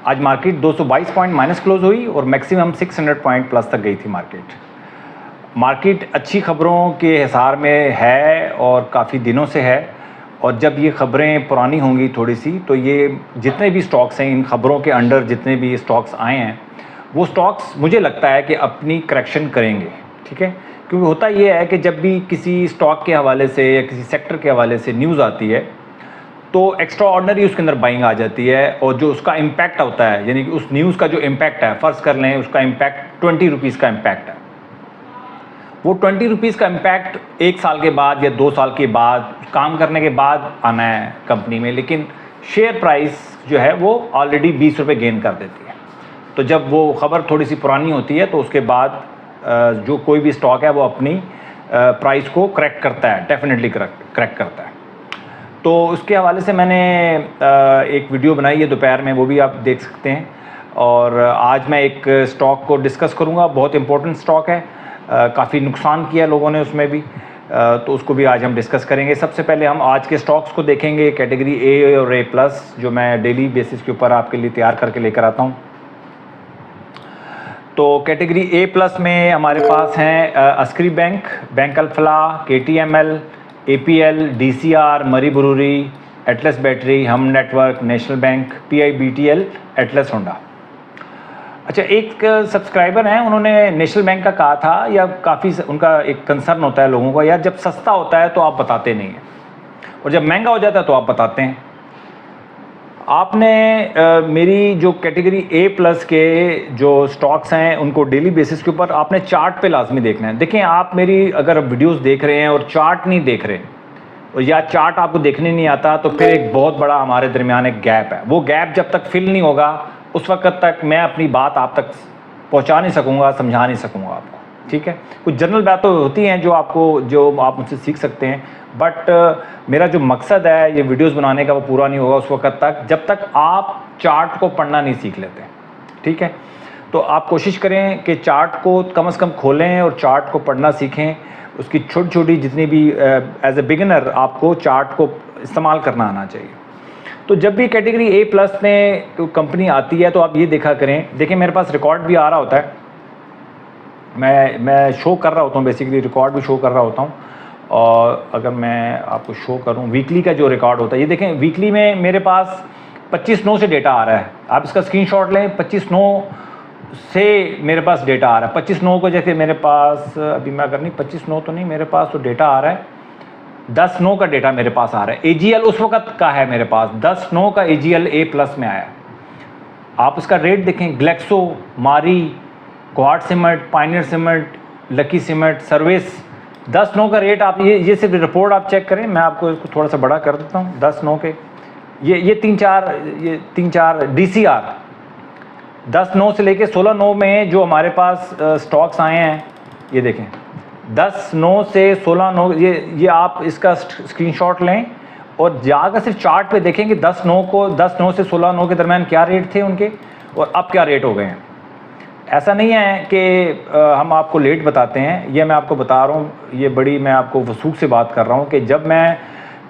आज market 222 point minus close हुई और मैक्सिमम 600 पॉइंट प्लस तक गई थी मार्केट अच्छी खबरों के हिसार में है और काफ़ी दिनों से है। और जब ये खबरें पुरानी होंगी थोड़ी सी, तो ये जितने भी स्टॉक्स हैं, इन खबरों के अंडर जितने भी स्टॉक्स आए हैं, वो स्टॉक्स मुझे लगता है कि अपनी करेक्शन करेंगे, ठीक है। क्योंकि होता ये है कि जब भी किसी स्टॉक के हवाले से या किसी सेक्टर के हवाले से न्यूज़ आती है, तो एक्स्ट्रा ऑर्डनरी उसके अंदर बाइंग आ जाती है, और जो उसका इम्पैक्ट होता है, यानी कि उस न्यूज़ का जो इम्पैक्ट है, फ़र्ज़ कर लें उसका इम्पैक्ट 20 रुपीज़ का इम्पैक्ट है, वो 20 रुपीज़ का इम्पैक्ट 1 साल के बाद या 2 साल के बाद काम करने के बाद आना है कंपनी में, लेकिन शेयर प्राइस जो है वो ऑलरेडी 20 रुपये गेन कर देती है। तो जब वो ख़बर थोड़ी सी पुरानी होती है, तो उसके बाद जो कोई भी स्टॉक है वो अपनी प्राइस को करेक्ट करता है, डेफिनेटली करेक्ट करता है। तो उसके हवाले से मैंने एक वीडियो बनाई है दोपहर में, वो भी आप देख सकते हैं। और आज मैं एक स्टॉक को डिस्कस करूँगा, बहुत इंपॉर्टेंट स्टॉक है, काफ़ी नुकसान किया लोगों ने उसमें भी, तो उसको भी आज हम डिस्कस करेंगे। सबसे पहले हम आज के स्टॉक्स को देखेंगे, कैटेगरी ए और ए प्लस, जो मैं डेली बेसिस के ऊपर आपके लिए तैयार करके लेकर आता हूँ। तो कैटेगरी ए प्लस में हमारे पास हैं Askari bank, bank Alfalah, KTML, APL, DCR, Murree brewery, Atlas battery, Hum network, national bank, PIBTL, Atlas Honda. अच्छा, एक सब्सक्राइबर हैं, उन्होंने नेशनल बैंक का कहा था, या काफ़ी उनका एक कंसर्न होता है लोगों का, यार जब सस्ता होता है तो आप बताते नहीं हैं, और जब महंगा हो जाता है तो आप बताते हैं। आपने मेरी जो कैटेगरी ए प्लस के जो स्टॉक्स हैं उनको डेली बेसिस के ऊपर आपने चार्ट पे लाजमी देखना है। देखें, आप मेरी अगर वीडियोस देख रहे हैं और चार्ट नहीं देख रहे, और या चार्ट आपको देखने नहीं आता, तो फिर एक बहुत बड़ा हमारे दरमियान एक गैप है। वो गैप जब तक फिल नहीं होगा, उस वक्त तक मैं अपनी बात आप तक पहुंचा नहीं सकूंगा, समझा नहीं सकूंगा आपको, ठीक है। कुछ जनरल बातें होती हैं जो आप मुझसे सीख सकते हैं, बट मेरा जो मकसद है ये वीडियोस बनाने का, वो पूरा नहीं होगा उस वक्त तक जब तक आप चार्ट को पढ़ना नहीं सीख लेते, ठीक है। तो आप कोशिश करें कि चार्ट को कम से कम खोलें और चार्ट को पढ़ना सीखें। उसकी छोटी छोटी जितनी भी एज ए बिगिनर आपको चार्ट को इस्तेमाल करना आना चाहिए। तो जब भी कैटेगरी ए प्लस में कंपनी आती है, तो आप ये देखा करें, देखिए मेरे पास रिकॉर्ड भी आ रहा होता है, मैं शो कर रहा होता हूँ, बेसिकली रिकॉर्ड भी शो कर रहा होता हूँ। और अगर मैं आपको शो करूँ वीकली का जो रिकॉर्ड होता है, ये देखें वीकली में मेरे पास 25/9 से डेटा आ रहा है। आप इसका स्क्रीनशॉट लें, 25/9 से मेरे पास डेटा आ रहा है। 25/9 को जैसे मेरे पास अभी मैं अगर नहीं 25/9 तो नहीं, मेरे पास तो डेटा आ रहा है 10/9 का डेटा मेरे पास आ रहा है। AGL उस वक्त का है मेरे पास 10/9 का AGL ए प्लस में आया। आप इसका रेट देखें, ग्लेक्सो, मारी, quad cement, Pioneer cement, lucky cement, service, 10/9 का रेट। आप ये सिर्फ रिपोर्ट आप चेक करें, मैं आपको इसको थोड़ा सा बड़ा कर देता हूँ। 10/9 के ये 3-4 DCR 10/9 से लेके 16/9 में जो हमारे पास स्टॉक्स आए हैं, ये देखें 10/9 से 16/9, ये आप इसका स्क्रीनशॉट लें और जाकर सिर्फ चार्ट पे देखें कि 10/9 से 16/9 के दरमियान क्या रेट थे उनके और अब क्या रेट हो गए हैं। ऐसा नहीं है कि हम आपको लेट बताते हैं, ये मैं आपको बता रहा हूँ, ये बड़ी मैं आपको वसूख से बात कर रहा हूँ कि जब मैं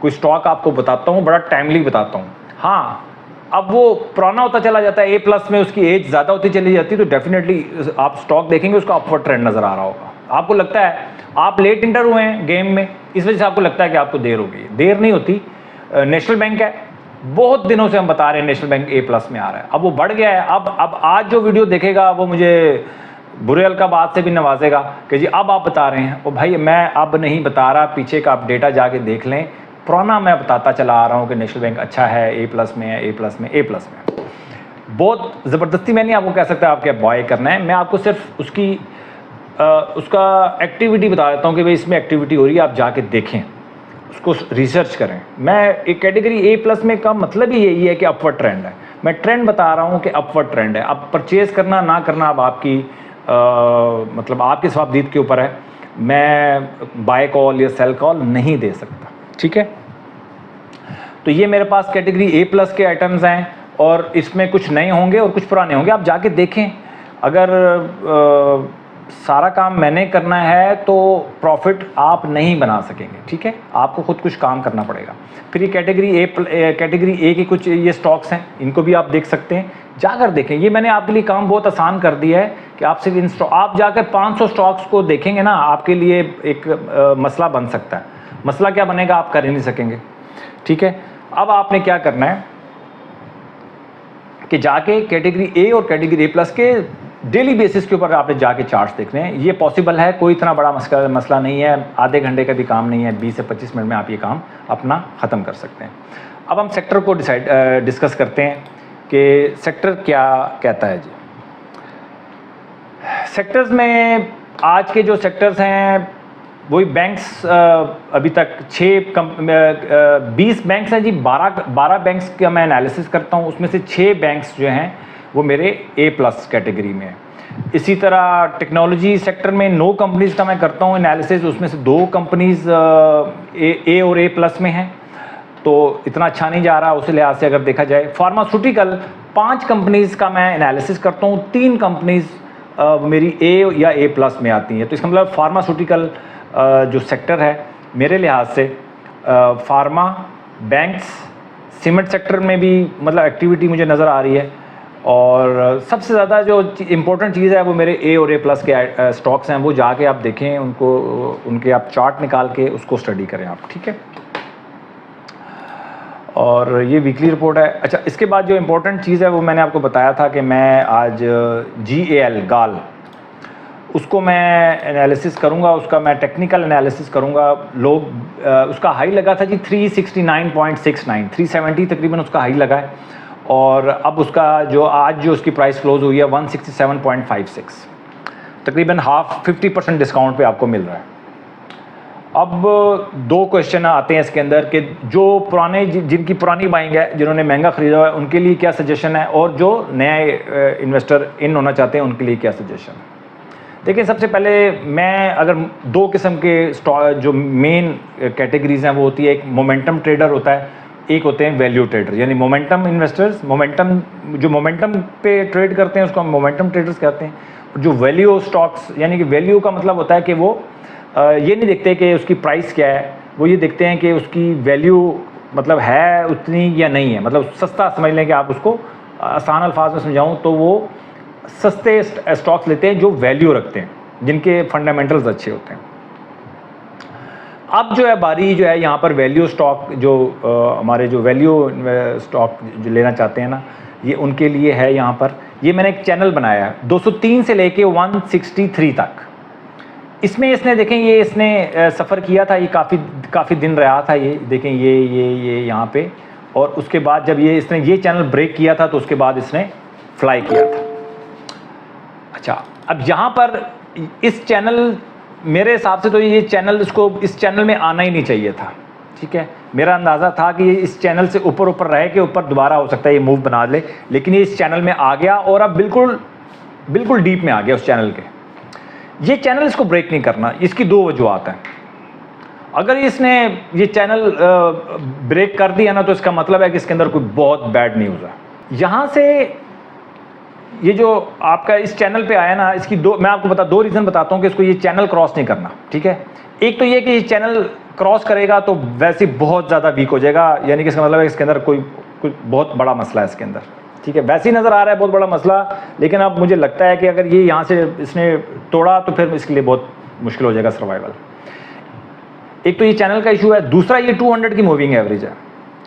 कोई स्टॉक आपको बताता हूँ बड़ा टाइमली बताता हूँ। हाँ, अब वो पुराना होता चला जाता है, ए प्लस में उसकी एज ज़्यादा होती चली जाती है, तो डेफिनेटली आप स्टॉक देखेंगे उसका अपवर्ड ट्रेंड नज़र आ रहा होगा। आपको लगता है आप लेट इंटर हुए हैं गेम में, इस वजह से आपको लगता है कि आपको देर हो गई है। देर नहीं होती। नेशनल बैंक है, बहुत दिनों से हम बता रहे हैं नेशनल बैंक ए प्लस में आ रहा है, अब वो बढ़ गया है। अब आज जो वीडियो देखेगा वो मुझे बुरे हल्का बात से भी नवाजेगा कि जी अब आप बता रहे हैं। और भाई मैं अब नहीं बता रहा, पीछे का आप डेटा जाके देख लें, पुराना मैं बताता चला आ रहा हूँ कि नेशनल बैंक अच्छा है, ए प्लस में है, ए प्लस में बहुत ज़बरदस्ती मैं नहीं आपको कह सकता आपके बाय करना है। मैं आपको सिर्फ उसका एक्टिविटी बता देता हूँ कि भाई इसमें एक्टिविटी हो रही है, आप जाके देखें, उसको रिसर्च करें। मैं एक कैटेगरी ए प्लस में का मतलब ही यही है कि अपवर्ड ट्रेंड है। मैं ट्रेंड बता रहा हूँ कि अपवर्ड ट्रेंड है। अब परचेज़ करना ना करना अब आपकी मतलब आपके स्वाबदीद के ऊपर है। मैं बाय कॉल या सेल कॉल नहीं दे सकता, ठीक है। तो ये मेरे पास कैटेगरी ए प्लस के आइटम्स हैं और इसमें कुछ नए होंगे और कुछ पुराने होंगे, आप जाके देखें। अगर सारा काम मैंने करना है तो प्रॉफिट आप नहीं बना सकेंगे, ठीक है, आपको खुद कुछ काम करना पड़ेगा। फिर ये कैटेगरी ए के कुछ ये स्टॉक्स हैं, इनको भी आप देख सकते हैं, जाकर देखें। ये मैंने आपके लिए काम बहुत आसान कर दिया है कि आप सिर्फ इन आप जाकर 500 स्टॉक्स को देखेंगे ना, आपके लिए एक मसला बन सकता है। मसला क्या बनेगा, आप कर ही नहीं सकेंगे, ठीक है। अब आपने क्या करना है कि जाके कैटेगरी ए और कैटेगरी ए प्लस के डेली बेसिस के ऊपर आपने जाके चार्ट्स देखने हैं। ये पॉसिबल है, कोई इतना बड़ा मसला नहीं है, आधे घंटे का भी काम नहीं है, 20 से 25 मिनट में आप ये काम अपना ख़त्म कर सकते हैं। अब हम सेक्टर को डिस्कस करते हैं कि सेक्टर क्या कहता है जी। सेक्टर्स में आज के जो सेक्टर्स हैं वही बैंक्स, अभी तक 20 बैंक्स हैं जी, 12 बैंक्स का मैं एनालिसिस करता हूँ, उसमें से 6 बैंक्स जो हैं वो मेरे ए प्लस कैटेगरी में है। इसी तरह टेक्नोलॉजी सेक्टर में 9 कंपनीज़ का मैं करता हूँ एनालिसिस, उसमें से 2 कंपनीज़ ए और ए प्लस में हैं, तो इतना अच्छा नहीं जा रहा उस लिहाज से अगर देखा जाए। फार्मास्यूटिकल 5 कंपनीज़ का मैं एनालिसिस करता हूँ, 3 कंपनीज़ मेरी ए या ए प्लस में आती हैं। तो इसका मतलब फार्मास्यूटिकल जो सेक्टर है मेरे लिहाज से फार्मा, बैंक्स, सीमेंट सेक्टर में भी मतलब एक्टिविटी मुझे नज़र आ रही है। और सबसे ज़्यादा जो इम्पोर्टेंट चीज़ है वो मेरे ए और ए प्लस के स्टॉक्स हैं, वो जाके आप देखें, उनके आप चार्ट निकाल के उसको स्टडी करें आप, ठीक है। और ये वीकली रिपोर्ट है। अच्छा, इसके बाद जो इम्पोर्टेंट चीज़ है वो मैंने आपको बताया था कि मैं आज GAL उसको मैं एनालिसिस करूंगा, उसका मैं टेक्निकल एनालिसिस करूंगा। उसका हाई लगा था जी 369.69, 370 तकरीबन उसका हाई लगा है, और अब उसका जो उसकी प्राइस क्लोज हुई है 167.56, तकरीबन 50% डिस्काउंट पे आपको मिल रहा है। अब 2 क्वेश्चन आते हैं इसके अंदर कि जो जिनकी पुरानी बाइंग है, जिन्होंने महंगा ख़रीदा है, उनके लिए क्या सजेशन है, और जो नए इन्वेस्टर इन होना चाहते हैं उनके लिए क्या सजेशन है। देखिए, सबसे पहले मैं अगर 2 किस्म के जो मेन कैटेगरीज हैं वो होती है, एक मोमेंटम ट्रेडर होता है, एक होते हैं वैल्यू ट्रेडर, यानी मोमेंटम इन्वेस्टर्स। जो मोमेंटम पे ट्रेड करते हैं उसको हम मोमेंटम ट्रेडर्स कहते हैं। जो वैल्यू स्टॉक्स, यानी कि वैल्यू का मतलब होता है कि वो ये नहीं देखते कि उसकी प्राइस क्या है, वो ये देखते हैं कि उसकी वैल्यू मतलब है उतनी या नहीं है। मतलब सस्ता समझ लें कि आप उसको आसान अल्फाज में समझाऊँ तो वो सस्ते स्टॉक्स लेते हैं जो वैल्यू रखते हैं, जिनके फंडामेंटल्स अच्छे होते हैं। अब जो है बारी जो है यहाँ पर वैल्यू स्टॉक, जो हमारे जो वैल्यू स्टॉक जो लेना चाहते हैं ना, ये उनके लिए है। यहाँ पर ये मैंने एक चैनल बनाया है 203 से लेके 163 तक। इसमें इसने देखें, ये इसने सफ़र किया था, ये काफ़ी दिन रहा था, ये देखें ये यहाँ पे। और उसके बाद जब इसने ये चैनल ब्रेक किया था तो उसके बाद इसने फ्लाई किया था। अच्छा, अब यहाँ पर इस चैनल, मेरे हिसाब से तो ये चैनल, इस चैनल में आना ही नहीं चाहिए था, ठीक है। मेरा अंदाज़ा था कि ये इस चैनल से ऊपर रह के ऊपर दोबारा हो सकता है ये मूव बना ले, लेकिन ये इस चैनल में आ गया और अब बिल्कुल डीप में आ गया उस चैनल के। ये चैनल इसको ब्रेक नहीं करना। इसकी 2 वजूहत हैं। अगर इसने ये चैनल ब्रेक कर दिया ना, तो इसका मतलब है कि इसके अंदर कोई बहुत बैड न्यूज़ है। यहाँ से ये जो आपका इस चैनल पे आया ना, इसकी मैं आपको 2 रीज़न बताता हूँ कि इसको ये चैनल क्रॉस नहीं करना, ठीक है। एक तो ये कि ये चैनल क्रॉस करेगा तो वैसे बहुत ज़्यादा वीक हो जाएगा, यानी कि इसका मतलब है इसके अंदर कोई बहुत बड़ा मसला है इसके अंदर, ठीक है। वैसे ही नज़र आ रहा है बहुत बड़ा मसला, लेकिन अब मुझे लगता है कि अगर ये यहाँ से इसने तोड़ा तो फिर इसके लिए बहुत मुश्किल हो जाएगा सर्वाइवल। एक तो ये चैनल का इशू है, दूसरा ये 200 की मूविंग एवरेज है।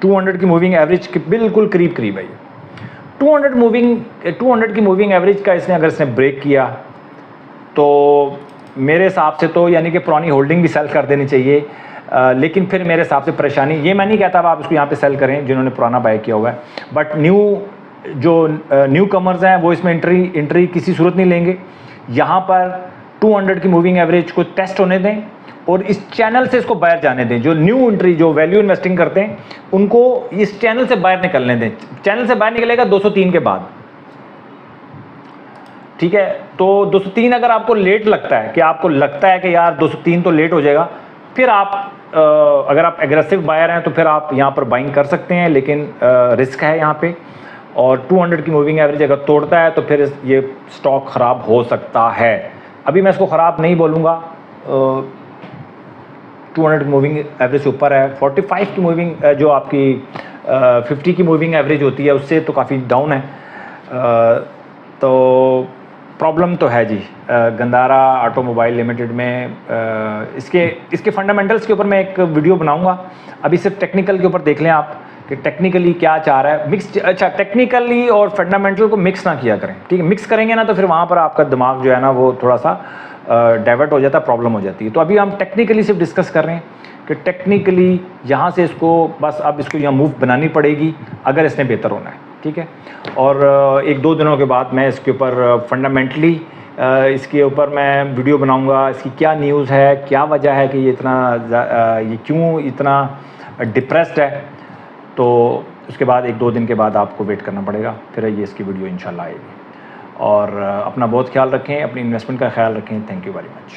200 की मूविंग एवरेज के बिल्कुल करीब है ये। 200 की मूविंग एवरेज का इसने ब्रेक किया तो मेरे हिसाब से तो यानी कि पुरानी होल्डिंग भी सेल कर देनी चाहिए। लेकिन फिर मेरे हिसाब से परेशानी, ये मैं नहीं कहता आप इसको यहाँ पे सेल करें जिन्होंने पुराना बाय किया हुआ है, बट न्यू कमर्स हैं वो इसमें एंट्री किसी सूरत नहीं लेंगे। यहाँ पर 200 की मूविंग एवरेज को टेस्ट होने दें और इस चैनल से इसको बाहर जाने दें। जो न्यू एंट्री, जो वैल्यू इन्वेस्टिंग करते हैं, उनको इस चैनल से बाहर निकलने दें। चैनल से बाहर निकलेगा 203 के बाद, ठीक है। तो 203 अगर आपको लेट लगता है, कि आपको लगता है कि यार 203 तो लेट हो जाएगा, फिर आप अगर आप एग्रेसिव बायर हैं तो फिर आप यहाँ पर बाइंग कर सकते हैं, लेकिन रिस्क है यहाँ पे। और 200 की मूविंग एवरेज अगर तोड़ता है तो फिर ये स्टॉक ख़राब हो सकता है। अभी मैं इसको ख़राब नहीं बोलूँगा, 200 मूविंग एवरेज से ऊपर है। 45 की मूविंग जो आपकी 50 की मूविंग एवरेज होती है उससे तो काफ़ी डाउन है। तो प्रॉब्लम तो है जी गंदारा ऑटोमोबाइल लिमिटेड में। इसके फंडामेंटल्स के ऊपर मैं एक वीडियो बनाऊंगा। अभी सिर्फ टेक्निकल के ऊपर देख लें आप कि टेक्निकली क्या चाह रहा है। मिक्स, अच्छा, टेक्निकली और फंडामेंटल को मिक्स ना किया करें, ठीक है। मिक्स करेंगे ना तो फिर वहाँ पर आपका दिमाग जो है ना वो थोड़ा सा डाइवर्ट हो जाता है, प्रॉब्लम हो जाती है। तो अभी हम टेक्निकली सिर्फ डिस्कस कर रहे हैं कि टेक्निकली यहाँ से इसको बस अब इसको यहाँ मूव बनानी पड़ेगी अगर इसने बेहतर होना है, ठीक है। और 1-2 दिनों के बाद मैं इसके ऊपर फंडामेंटली इसके ऊपर मैं वीडियो बनाऊंगा, इसकी क्या न्यूज़ है, क्या वजह है कि ये क्यों इतना डिप्रेस्ड है। तो उसके बाद 1-2 दिन के बाद आपको वेट करना पड़ेगा, फिर ये इसकी वीडियो इंशाल्लाह आएगी। और अपना बहुत ख्याल रखें, अपनी इन्वेस्टमेंट का ख्याल रखें। Thank you very much.